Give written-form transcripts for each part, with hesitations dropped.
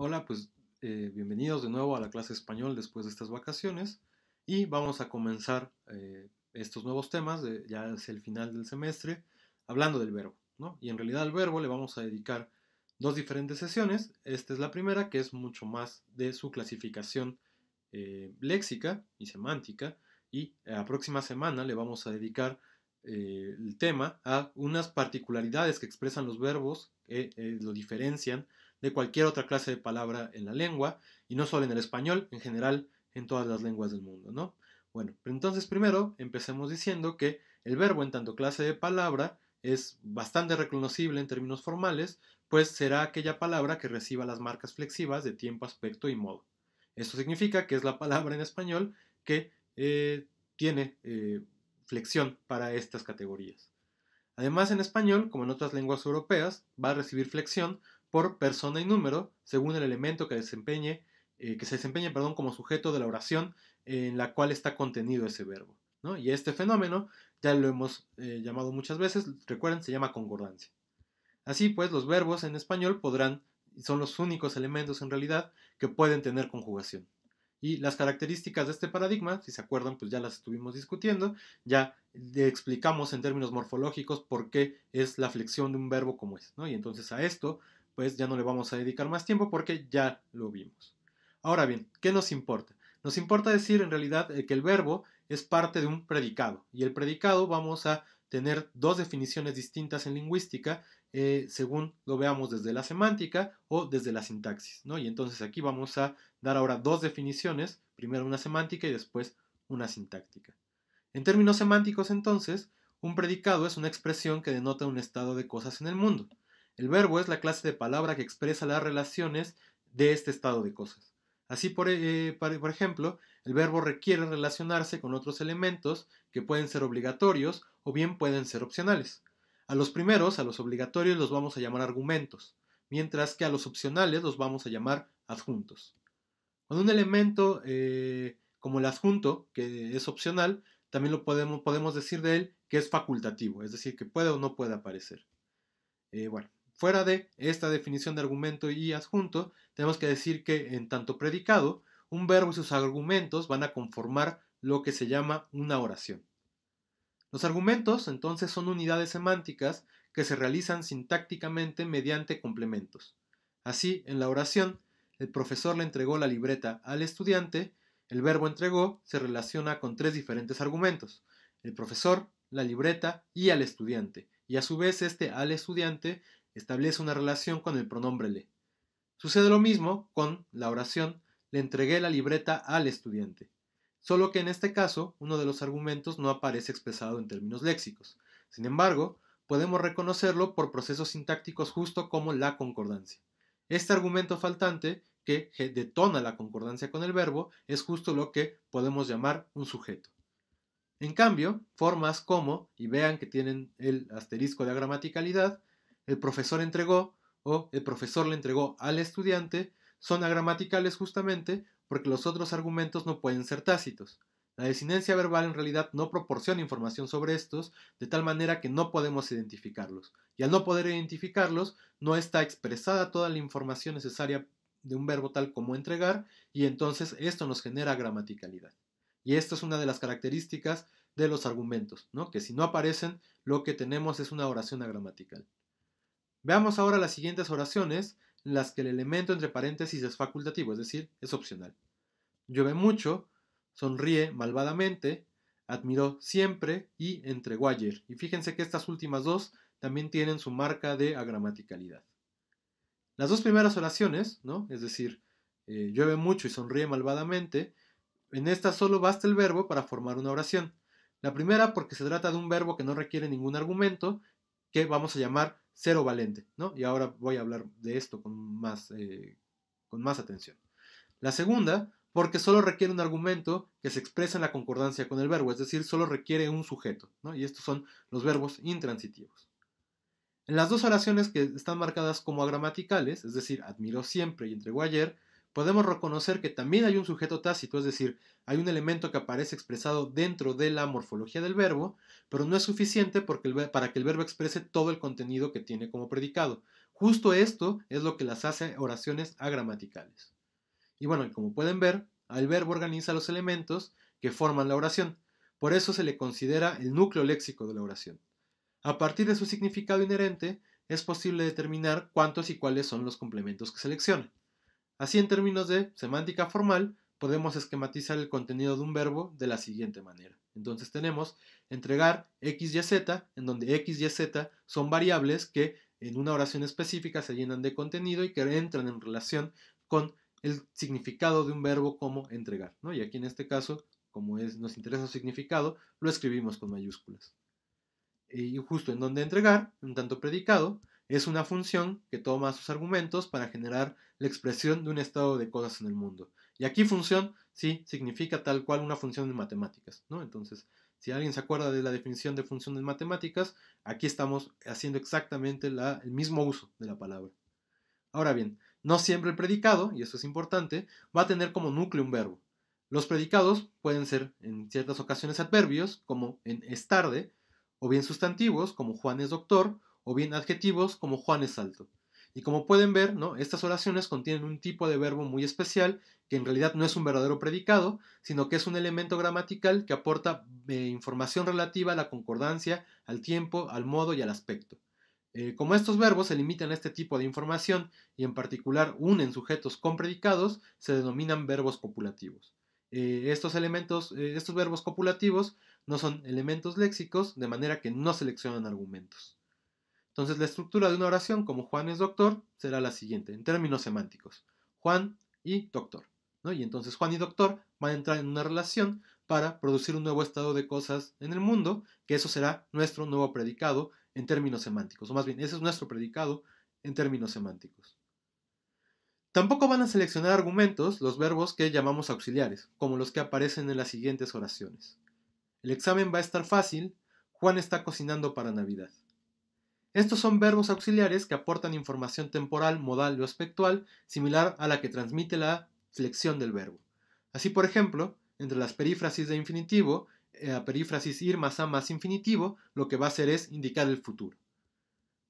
Hola, pues bienvenidos de nuevo a la clase de español después de estas vacaciones y vamos a comenzar estos nuevos temas ya hacia el final del semestre hablando del verbo, ¿no? Y en realidad al verbo le vamos a dedicar dos diferentes sesiones. Esta es la primera, que es mucho más de su clasificación léxica y semántica, y la próxima semana le vamos a dedicar el tema a unas particularidades que expresan los verbos que lo diferencian de cualquier otra clase de palabra en la lengua, y no solo en el español, en general en todas las lenguas del mundo, ¿no? Bueno, pero entonces primero empecemos diciendo que el verbo en tanto clase de palabra es bastante reconocible en términos formales, pues será aquella palabra que reciba las marcas flexivas de tiempo, aspecto y modo. Esto significa que es la palabra en español que tiene flexión para estas categorías. Además, en español, como en otras lenguas europeas, va a recibir flexión por persona y número según el elemento que se desempeñe como sujeto de la oración en la cual está contenido ese verbo, ¿no? Y este fenómeno ya lo hemos llamado muchas veces, recuerden, se llama concordancia. Así pues, los verbos en español son los únicos elementos en realidad que pueden tener conjugación. Y las características de este paradigma, si se acuerdan, pues ya las estuvimos discutiendo, ya explicamos en términos morfológicos por qué es la flexión de un verbo como es, ¿no? Y entonces a esto, pues ya no le vamos a dedicar más tiempo porque ya lo vimos. Ahora bien, ¿qué nos importa? Nos importa decir en realidad que el verbo es parte de un predicado, y el predicado vamos a tener dos definiciones distintas en lingüística según lo veamos desde la semántica o desde la sintaxis, ¿no? Y entonces aquí vamos a dar ahora dos definiciones, primero una semántica y después una sintáctica. En términos semánticos, entonces, un predicado es una expresión que denota un estado de cosas en el mundo. El verbo es la clase de palabra que expresa las relaciones de este estado de cosas. Así, por ejemplo, el verbo requiere relacionarse con otros elementos que pueden ser obligatorios o bien pueden ser opcionales. A los primeros, a los obligatorios, los vamos a llamar argumentos, mientras que a los opcionales los vamos a llamar adjuntos. Con un elemento como el adjunto, que es opcional, también podemos decir de él que es facultativo, es decir, que puede o no puede aparecer. Bueno, fuera de esta definición de argumento y adjunto, tenemos que decir que en tanto predicado, un verbo y sus argumentos van a conformar lo que se llama una oración. Los argumentos, entonces, son unidades semánticas que se realizan sintácticamente mediante complementos. Así, en la oración, el profesor le entregó la libreta al estudiante, el verbo entregó se relaciona con tres diferentes argumentos: el profesor, la libreta y al estudiante, y a su vez este al estudiante establece una relación con el pronombre le. Sucede lo mismo con la oración le entregué la libreta al estudiante, solo que en este caso uno de los argumentos no aparece expresado en términos léxicos. Sin embargo, podemos reconocerlo por procesos sintácticos justo como la concordancia. Este argumento faltante que detona la concordancia con el verbo es justo lo que podemos llamar un sujeto. En cambio, formas como, y vean que tienen el asterisco de gramaticalidad, el profesor entregó o el profesor le entregó al estudiante, son agramaticales justamente porque los otros argumentos no pueden ser tácitos. La desinencia verbal en realidad no proporciona información sobre estos, de tal manera que no podemos identificarlos. Y al no poder identificarlos, no está expresada toda la información necesaria de un verbo tal como entregar, y entonces esto nos genera gramaticalidad. Y esto es una de las características de los argumentos, ¿no? Que si no aparecen, lo que tenemos es una oración agramatical. Veamos ahora las siguientes oraciones en las que el elemento entre paréntesis es facultativo, es decir, es opcional. Llueve mucho, sonríe malvadamente, admiró siempre y entregó ayer. Y fíjense que estas últimas dos también tienen su marca de agramaticalidad. Las dos primeras oraciones, ¿no? Es decir, llueve mucho y sonríe malvadamente, en esta solo basta el verbo para formar una oración. La primera porque se trata de un verbo que no requiere ningún argumento, que vamos a llamar cero valente, ¿no? Y ahora voy a hablar de esto con más atención. La segunda porque solo requiere un argumento que se expresa en la concordancia con el verbo, es decir, solo requiere un sujeto, ¿no? Y estos son los verbos intransitivos. En las dos oraciones que están marcadas como agramaticales, es decir, admiró siempre y entregó ayer, podemos reconocer que también hay un sujeto tácito, es decir, hay un elemento que aparece expresado dentro de la morfología del verbo, pero no es suficiente para que el verbo exprese todo el contenido que tiene como predicado. Justo esto es lo que las hace oraciones agramaticales. Y bueno, como pueden ver, el verbo organiza los elementos que forman la oración. Por eso se le considera el núcleo léxico de la oración. A partir de su significado inherente, es posible determinar cuántos y cuáles son los complementos que selecciona. Así, en términos de semántica formal, podemos esquematizar el contenido de un verbo de la siguiente manera. Entonces tenemos entregar x, y, z, en donde x, y, z son variables que en una oración específica se llenan de contenido y que entran en relación con el significado de un verbo como entregar, ¿no? Y aquí en este caso, como nos interesa su significado, lo escribimos con mayúsculas. Y justo en donde entregar, un tanto predicado, es una función que toma sus argumentos para generar la expresión de un estado de cosas en el mundo. Y aquí función, sí, significa tal cual una función en matemáticas, ¿no? Entonces, si alguien se acuerda de la definición de función en matemáticas, aquí estamos haciendo exactamente el mismo uso de la palabra. Ahora bien, no siempre el predicado, y esto es importante, va a tener como núcleo un verbo. Los predicados pueden ser en ciertas ocasiones adverbios, como en es tarde, o bien sustantivos, como Juan es doctor, o bien adjetivos, como Juan es alto. Y como pueden ver, ¿no? Estas oraciones contienen un tipo de verbo muy especial, que en realidad no es un verdadero predicado, sino que es un elemento gramatical que aporta información relativa a la concordancia, al tiempo, al modo y al aspecto. Como estos verbos se limitan a este tipo de información y en particular unen sujetos con predicados, se denominan verbos copulativos. Estos verbos copulativos no son elementos léxicos, de manera que no seleccionan argumentos. Entonces la estructura de una oración como Juan es doctor será la siguiente, en términos semánticos. Juan y doctor, ¿no? Y entonces Juan y doctor van a entrar en una relación para producir un nuevo estado de cosas en el mundo, que eso será nuestro nuevo predicado en términos semánticos, o más bien, ese es nuestro predicado en términos semánticos. Tampoco van a seleccionar argumentos los verbos que llamamos auxiliares, como los que aparecen en las siguientes oraciones. El examen va a estar fácil, Juan está cocinando para Navidad. Estos son verbos auxiliares que aportan información temporal, modal o aspectual similar a la que transmite la flexión del verbo. Así, por ejemplo, entre las perífrasis de infinitivo, a perífrasis ir más a más infinitivo, lo que va a hacer es indicar el futuro.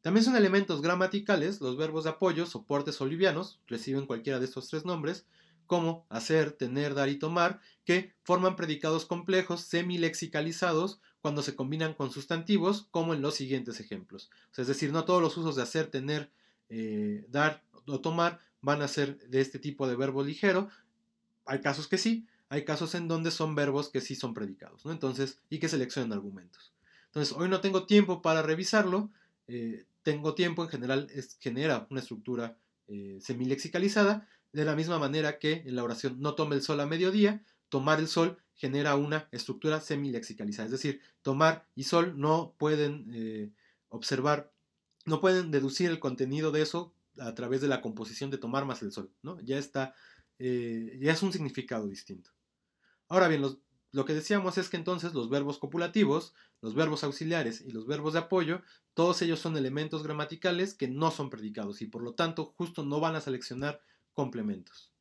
También son elementos gramaticales los verbos de apoyo, soportes o livianos, reciben cualquiera de estos tres nombres, como hacer, tener, dar y tomar, que forman predicados complejos semilexicalizados cuando se combinan con sustantivos, como en los siguientes ejemplos. O sea, es decir, no todos los usos de hacer, tener, dar o tomar van a ser de este tipo de verbo ligero. Hay casos que sí, hay casos en donde son verbos que sí son predicados, ¿no? Entonces, y que seleccionan argumentos. Entonces, hoy no tengo tiempo para revisarlo. Tengo tiempo, en general, genera una estructura semilexicalizada, de la misma manera que en la oración no tome el sol a mediodía, tomar el sol genera una estructura semilexicalizada. Es decir, tomar y sol no pueden observar, no pueden deducir el contenido de eso a través de la composición de tomar más el sol, ¿no? Ya es un significado distinto. Ahora bien, lo que decíamos es que entonces los verbos copulativos, los verbos auxiliares y los verbos de apoyo, todos ellos son elementos gramaticales que no son predicados y por lo tanto justo no van a seleccionar complementos.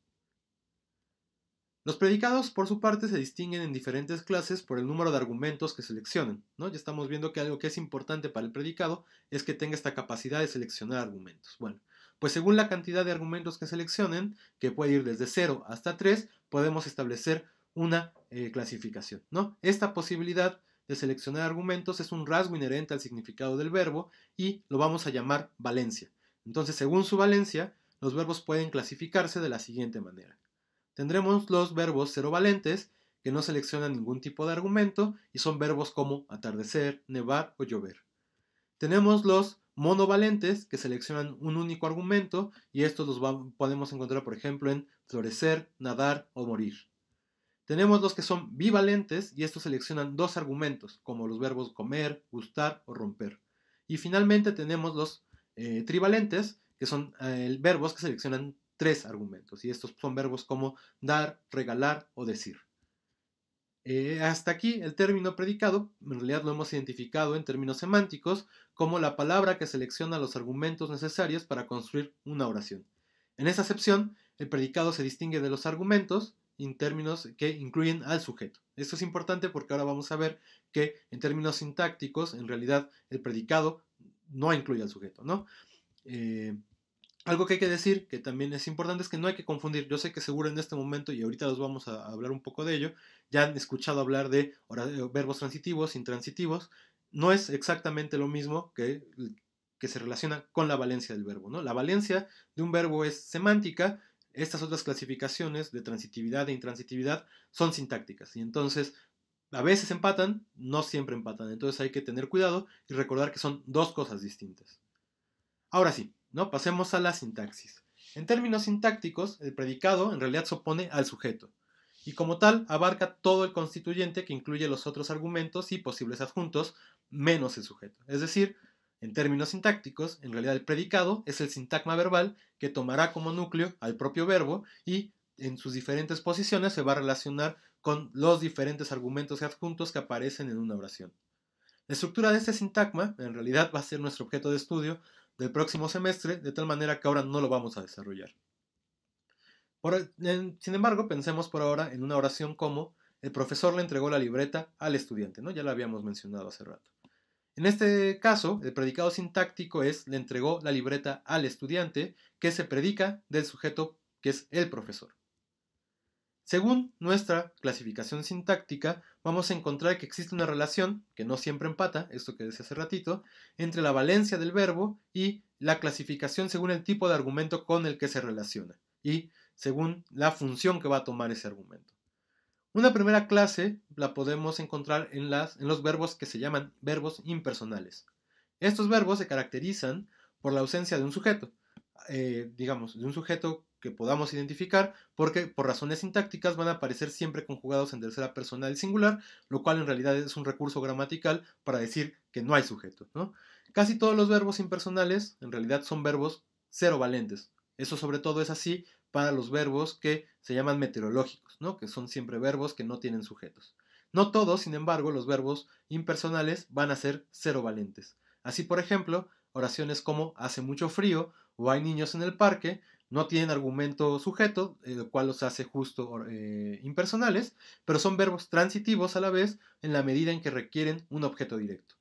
Los predicados, por su parte, se distinguen en diferentes clases por el número de argumentos que seleccionan, ¿no? Ya estamos viendo que algo que es importante para el predicado es que tenga esta capacidad de seleccionar argumentos. Bueno, pues según la cantidad de argumentos que seleccionen, que puede ir desde 0 hasta 3, podemos establecer una clasificación, ¿no? Esta posibilidad de seleccionar argumentos es un rasgo inherente al significado del verbo y lo vamos a llamar valencia. Entonces, según su valencia, los verbos pueden clasificarse de la siguiente manera. Tendremos los verbos cerovalentes, que no seleccionan ningún tipo de argumento y son verbos como atardecer, nevar o llover. Tenemos los monovalentes, que seleccionan un único argumento y estos los podemos encontrar, por ejemplo, en florecer, nadar o morir. Tenemos los que son bivalentes y estos seleccionan dos argumentos, como los verbos comer, gustar o romper. Y finalmente tenemos los trivalentes, que son verbos que seleccionan tres argumentos, y estos son verbos como dar, regalar o decir. Hasta aquí el término predicado, en realidad lo hemos identificado en términos semánticos como la palabra que selecciona los argumentos necesarios para construir una oración. En esa acepción, el predicado se distingue de los argumentos en términos que incluyen al sujeto. Esto es importante porque ahora vamos a ver que en términos sintácticos, en realidad el predicado no incluye al sujeto, ¿no? Eh, Algo que hay que decir, que también es importante, es que no hay que confundir. Yo sé que seguro en este momento, y ahorita los vamos a hablar un poco de ello, ya han escuchado hablar de verbos transitivos, intransitivos. No es exactamente lo mismo que se relaciona con la valencia del verbo, ¿no? La valencia de un verbo es semántica. Estas otras clasificaciones de transitividad e intransitividad son sintácticas. Y entonces, a veces empatan, no siempre empatan. Entonces hay que tener cuidado y recordar que son dos cosas distintas. Ahora sí, ¿no? Pasemos a la sintaxis. En términos sintácticos, el predicado en realidad se opone al sujeto, y como tal abarca todo el constituyente que incluye los otros argumentos y posibles adjuntos, menos el sujeto. Es decir, en términos sintácticos, en realidad el predicado es el sintagma verbal que tomará como núcleo al propio verbo y en sus diferentes posiciones se va a relacionar con los diferentes argumentos y adjuntos que aparecen en una oración. La estructura de este sintagma en realidad va a ser nuestro objeto de estudio del próximo semestre, de tal manera que ahora no lo vamos a desarrollar. Sin embargo, pensemos por ahora en una oración como el profesor le entregó la libreta al estudiante, ¿no? Ya lo habíamos mencionado hace rato. En este caso, el predicado sintáctico es le entregó la libreta al estudiante, que se predica del sujeto que es el profesor. Según nuestra clasificación sintáctica, vamos a encontrar que existe una relación, que no siempre empata, esto que decía hace ratito, entre la valencia del verbo y la clasificación según el tipo de argumento con el que se relaciona, y según la función que va a tomar ese argumento. Una primera clase la podemos encontrar en los verbos que se llaman verbos impersonales. Estos verbos se caracterizan por la ausencia de un sujeto, digamos, de un sujeto que podamos identificar, porque por razones sintácticas van a aparecer siempre conjugados en tercera persona del singular, lo cual en realidad es un recurso gramatical para decir que no hay sujeto, ¿no? Casi todos los verbos impersonales en realidad son verbos cero valentes. Eso sobre todo es así para los verbos que se llaman meteorológicos, ¿no? Que son siempre verbos que no tienen sujetos. No todos, sin embargo, los verbos impersonales van a ser cero valentes. Así, por ejemplo, oraciones como hace mucho frío o hay niños en el parque no tienen argumento sujeto, lo cual los hace justo impersonales, pero son verbos transitivos a la vez en la medida en que requieren un objeto directo.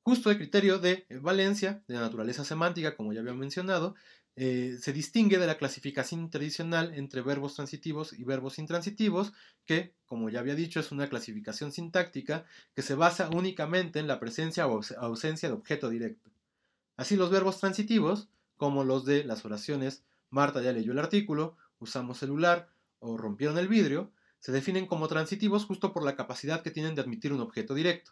Justo el criterio de valencia, de naturaleza semántica, como ya había mencionado, se distingue de la clasificación tradicional entre verbos transitivos y verbos intransitivos, que, como ya había dicho, es una clasificación sintáctica que se basa únicamente en la presencia o ausencia de objeto directo. Así los verbos transitivos, como los de las oraciones Marta ya leyó el artículo, usamos celular o rompieron el vidrio, se definen como transitivos justo por la capacidad que tienen de admitir un objeto directo,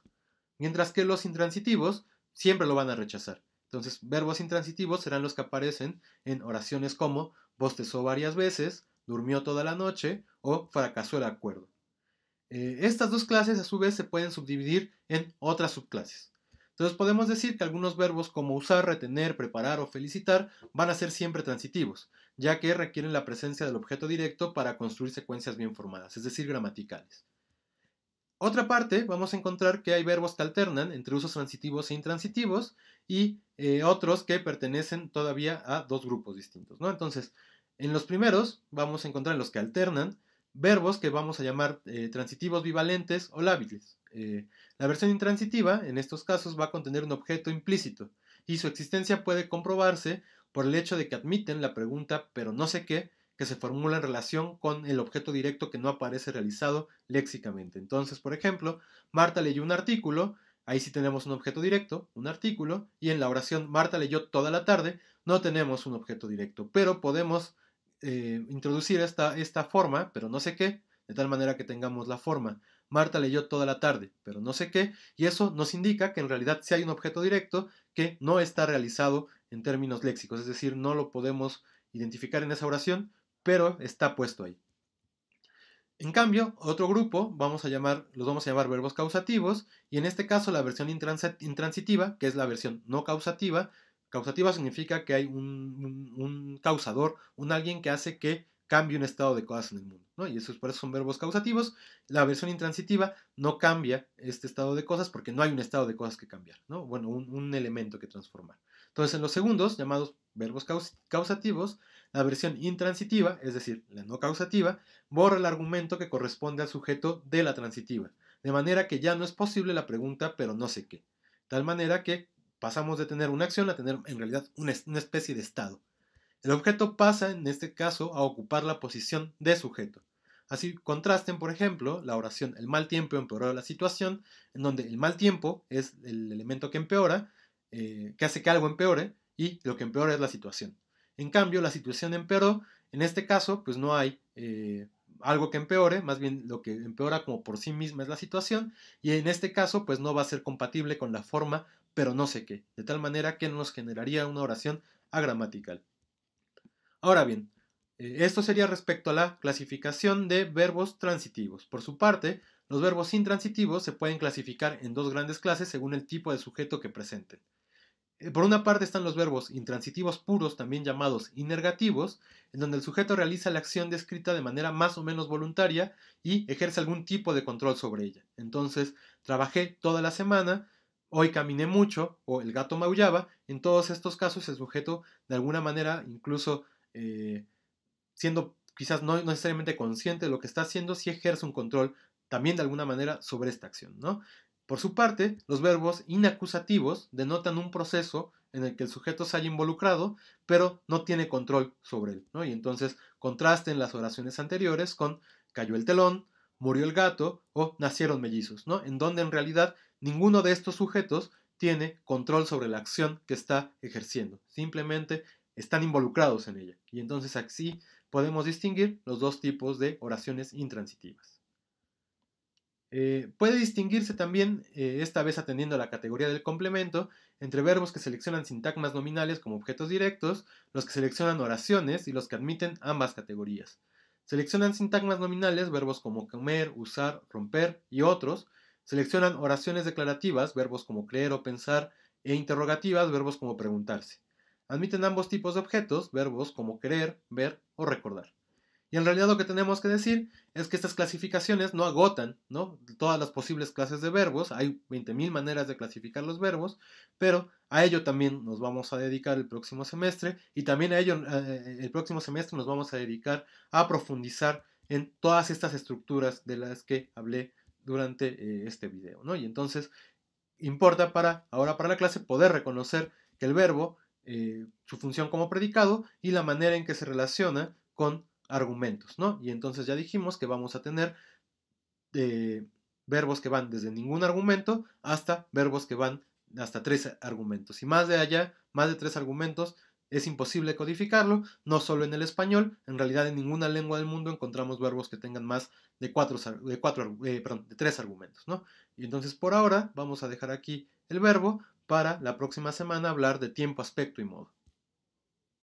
mientras que los intransitivos siempre lo van a rechazar. Entonces, verbos intransitivos serán los que aparecen en oraciones como bostezó varias veces, durmió toda la noche o fracasó el acuerdo. Estas dos clases a su vez se pueden subdividir en otras subclases. Entonces podemos decir que algunos verbos como usar, retener, preparar o felicitar van a ser siempre transitivos, ya que requieren la presencia del objeto directo para construir secuencias bien formadas, es decir, gramaticales. Otra parte, vamos a encontrar que hay verbos que alternan entre usos transitivos e intransitivos y otros que pertenecen todavía a dos grupos distintos, ¿no? Entonces, en los primeros vamos a encontrar en los que alternan verbos que vamos a llamar transitivos bivalentes o lábiles. La versión intransitiva, en estos casos, va a contener un objeto implícito y su existencia puede comprobarse por el hecho de que admiten la pregunta pero no sé qué, que se formula en relación con el objeto directo que no aparece realizado léxicamente. Entonces, por ejemplo, Marta leyó un artículo, ahí sí tenemos un objeto directo, un artículo, y en la oración Marta leyó toda la tarde no tenemos un objeto directo, pero podemos introducir esta forma, pero no sé qué, de tal manera que tengamos la forma Marta leyó toda la tarde, pero no sé qué, y eso nos indica que en realidad sí hay un objeto directo que no está realizado en términos léxicos, es decir, no lo podemos identificar en esa oración, pero está puesto ahí. En cambio, otro grupo los vamos a llamar verbos causativos, y en este caso la versión intransitiva, que es la versión no causativa. Causativa significa que hay un causador, un alguien que hace que cambie un estado de cosas en el mundo, ¿no? Y por eso son verbos causativos. La versión intransitiva no cambia este estado de cosas porque no hay un estado de cosas que cambiar, ¿no? Bueno, un elemento que transformar. Entonces, en los segundos, llamados verbos causativos, la versión intransitiva, es decir, la no causativa, borra el argumento que corresponde al sujeto de la transitiva, de manera que ya no es posible la pregunta pero no sé qué. Tal manera que pasamos de tener una acción a tener en realidad una especie de estado. El objeto pasa, en este caso, a ocupar la posición de sujeto. Así contrasten, por ejemplo, la oración el mal tiempo empeoró la situación, en donde el mal tiempo es el elemento que empeora, que hace que algo empeore, y lo que empeora es la situación. En cambio, la situación empeoró, en este caso, pues no hay algo que empeore, más bien lo que empeora como por sí misma es la situación, y en este caso, pues no va a ser compatible con la forma, pero no sé qué, de tal manera que nos generaría una oración agramatical. Ahora bien, esto sería respecto a la clasificación de verbos transitivos. Por su parte, los verbos intransitivos se pueden clasificar en dos grandes clases según el tipo de sujeto que presenten. Por una parte están los verbos intransitivos puros, también llamados inergativos, en donde el sujeto realiza la acción descrita de manera más o menos voluntaria y ejerce algún tipo de control sobre ella. Entonces, trabajé toda la semana, hoy caminé mucho, o el gato maullaba. En todos estos casos, el sujeto, de alguna manera, incluso siendo quizás no necesariamente consciente de lo que está haciendo, sí ejerce un control también de alguna manera sobre esta acción, ¿no? Por su parte, los verbos inacusativos denotan un proceso en el que el sujeto se haya involucrado, pero no tiene control sobre él, ¿no? Y entonces contrasten las oraciones anteriores con cayó el telón, murió el gato o nacieron mellizos, ¿no? En donde en realidad ninguno de estos sujetos tiene control sobre la acción que está ejerciendo, simplemente están involucrados en ella. Y entonces así podemos distinguir los dos tipos de oraciones intransitivas. Puede distinguirse también, esta vez atendiendo a la categoría del complemento, entre verbos que seleccionan sintagmas nominales como objetos directos, los que seleccionan oraciones y los que admiten ambas categorías. Seleccionan sintagmas nominales, verbos como comer, usar, romper y otros. Seleccionan oraciones declarativas, verbos como creer o pensar, e interrogativas, verbos como preguntarse. Admiten ambos tipos de objetos, verbos como querer, ver o recordar. Y en realidad lo que tenemos que decir es que estas clasificaciones no agotan, ¿no?, todas las posibles clases de verbos. Hay 20.000 maneras de clasificar los verbos, pero a ello también nos vamos a dedicar el próximo semestre, y también a ello el próximo semestre nos vamos a dedicar a profundizar en todas estas estructuras de las que hablé durante este video, ¿no? Y entonces importa ahora para la clase poder reconocer que el verbo, su función como predicado y la manera en que se relaciona con argumentos, ¿no? Y entonces ya dijimos que vamos a tener verbos que van desde ningún argumento hasta verbos que van hasta 3 argumentos. Y más de allá, más de 3 argumentos, es imposible codificarlo, no solo en el español. En realidad en ninguna lengua del mundo encontramos verbos que tengan más de 3 argumentos, ¿no? Y entonces por ahora vamos a dejar aquí el verbo para la próxima semana hablar de tiempo, aspecto y modo.